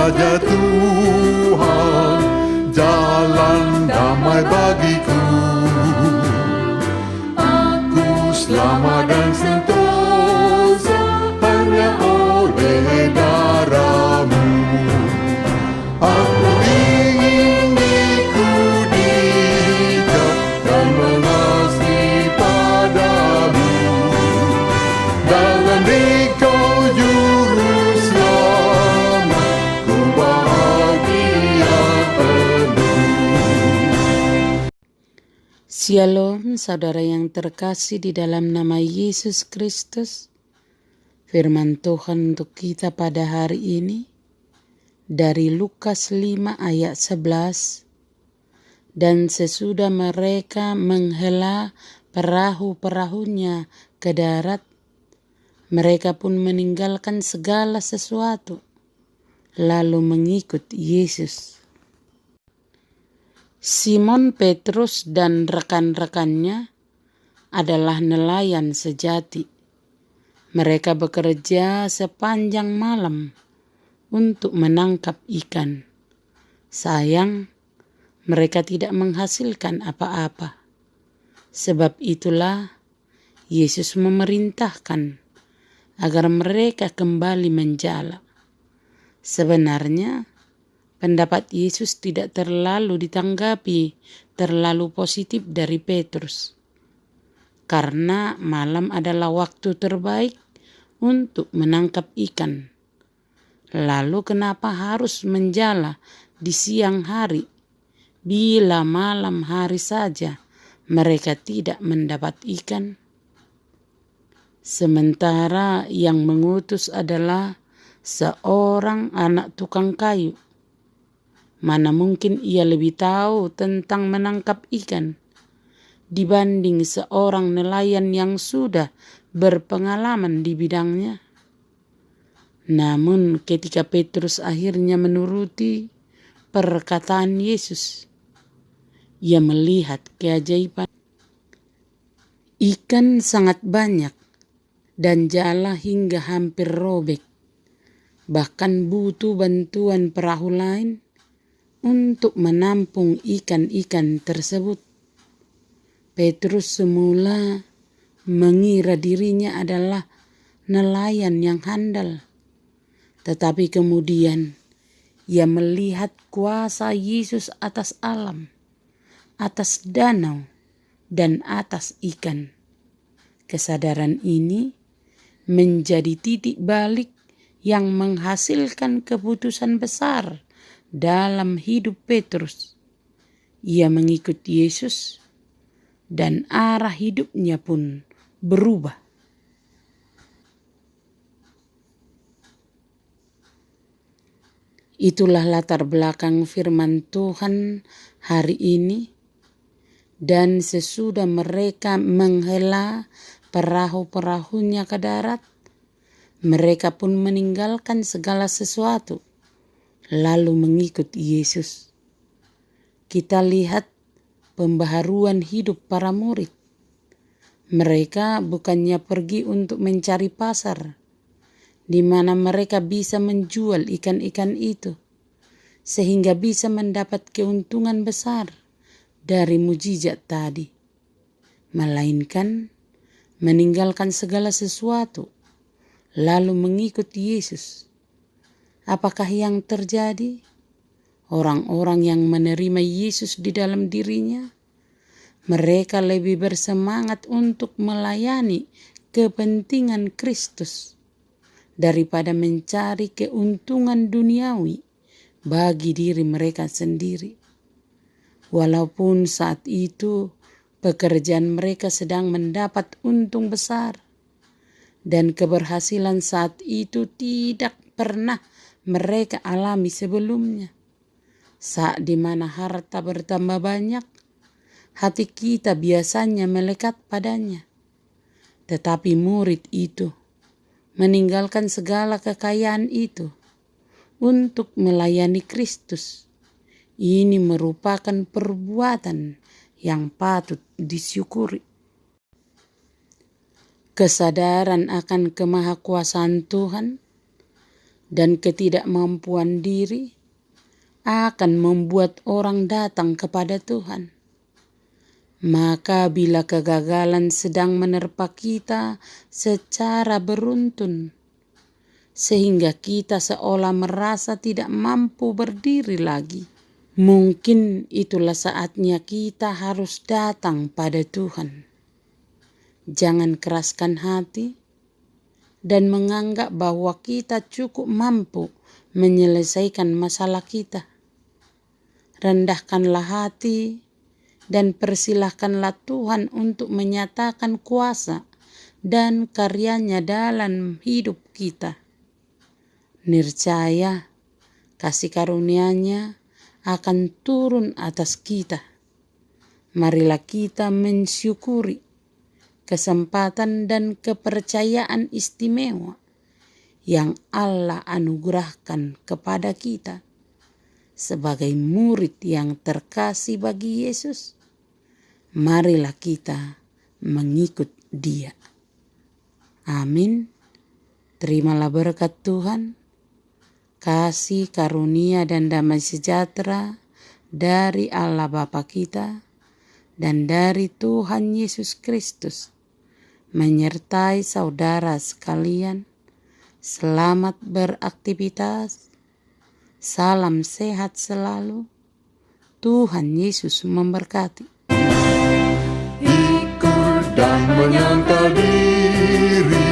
saja Tuhan, jalan damai bagiku. Aku selamat dan sentosa hanya oleh darah-Mu. Aku ingin ikuti jejak dan mengasihi padamu. Dalam Engkau juru selamat, ku bahagia penuh. Shalom saudara yang terkasih di dalam nama Yesus Kristus. Firman Tuhan untuk kita pada hari ini dari Lukas 5 ayat 11. Dan sesudah mereka menghela perahu-perahunya ke darat, mereka pun meninggalkan segala sesuatu, lalu mengikut Yesus. Simon Petrus dan rekan-rekannya adalah nelayan sejati. Mereka bekerja sepanjang malam untuk menangkap ikan. Sayang, mereka tidak menghasilkan apa-apa. Sebab itulah Yesus memerintahkan agar mereka kembali menjala. Sebenarnya, pendapat Yesus tidak terlalu ditanggapi terlalu positif dari Petrus. Karena malam adalah waktu terbaik untuk menangkap ikan. Lalu kenapa harus menjala di siang hari, bila malam hari saja mereka tidak mendapat ikan? Sementara yang mengutus adalah seorang anak tukang kayu. Mana mungkin ia lebih tahu tentang menangkap ikan dibanding seorang nelayan yang sudah berpengalaman di bidangnya. Namun ketika Petrus akhirnya menuruti perkataan Yesus, ia melihat keajaiban. Ikan sangat banyak dan jala hingga hampir robek. Bahkan butuh bantuan perahu lain untuk menampung ikan-ikan tersebut. Petrus semula mengira dirinya adalah nelayan yang handal. Tetapi kemudian ia melihat kuasa Yesus atas alam, atas danau, dan atas ikan. Kesadaran ini menjadi titik balik yang menghasilkan keputusan besar dalam hidup Petrus. Ia mengikut Yesus dan arah hidupnya pun berubah. Itulah latar belakang firman Tuhan hari ini. Dan sesudah mereka menghela perahu-perahunya ke darat, mereka pun meninggalkan segala sesuatu, lalu mengikut Yesus. Kita lihat pembaharuan hidup para murid. Mereka bukannya pergi untuk mencari pasar, di mana mereka bisa menjual ikan-ikan itu, sehingga bisa mendapat keuntungan besar dari mujizat tadi. Melainkan meninggalkan segala sesuatu, lalu mengikut Yesus. Apakah yang terjadi? Orang-orang yang menerima Yesus di dalam dirinya, mereka lebih bersemangat untuk melayani kepentingan Kristus daripada mencari keuntungan duniawi bagi diri mereka sendiri. Walaupun saat itu pekerjaan mereka sedang mendapat untung besar dan keberhasilan saat itu tidak pernah mereka alami sebelumnya. Saat di mana harta bertambah banyak, hati kita biasanya melekat padanya. Tetapi murid itu meninggalkan segala kekayaan itu untuk melayani Kristus. Ini merupakan perbuatan yang patut disyukuri. Kesadaran akan kemahakuasaan Tuhan dan ketidakmampuan diri akan membuat orang datang kepada Tuhan. Maka bila kegagalan sedang menerpa kita secara beruntun, sehingga kita seolah merasa tidak mampu berdiri lagi, mungkin itulah saatnya kita harus datang pada Tuhan. Jangan keraskan hati dan menganggap bahwa kita cukup mampu menyelesaikan masalah kita. Rendahkanlah hati dan persilahkanlah Tuhan untuk menyatakan kuasa dan karyanya dalam hidup kita. Niscaya kasih karunia-Nya akan turun atas kita. Marilah kita mensyukuri kesempatan dan kepercayaan istimewa yang Allah anugerahkan kepada kita sebagai murid yang terkasih bagi Yesus. Marilah kita mengikut Dia. Amin. Terimalah berkat Tuhan, kasih karunia dan damai sejahtera dari Allah Bapa kita dan dari Tuhan Yesus Kristus menyertai saudara sekalian. Selamat beraktivitas. Salam sehat selalu. Tuhan Yesus memberkati. Ikut dan menyangkal diri